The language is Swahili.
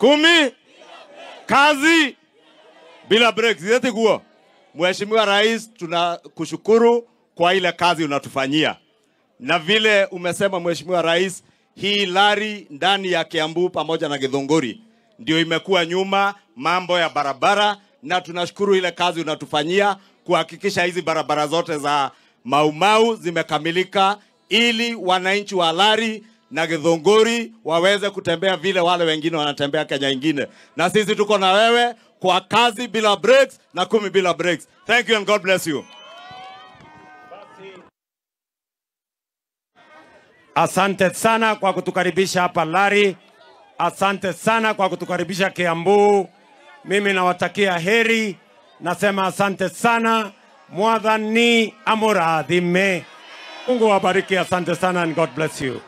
10 kazi bila breaks. Zete guo. Mheshimiwa Rais, tunakushukuru kwa ile kazi unatufanyia. Na vile umesema Mheshimiwa Rais, hii lari ndani ya Kiambu pamoja na Githunguri ndio imekuwa nyuma mambo ya barabara, na tunashukuru ile kazi unatufanyia kuhakikisha hizi barabara zote za Mau Mau zimekamilika ili wananchi wa Lari na Githunguri waweze kutembea vile wale wengine wanatembea Kenya ingine. Na sisi tuko na wewe kwa kazi bila breaks na 10 bila breaks. Thank you and God bless you. Asante sana kwa kutukaribisha hapa Lari. Asante sana kwa kutukaribisha Kiambu. Mimi nawatakia heri. Nasema asante sana. Mwathani amurathime. Mungu wabariki. Asante sana and God bless you.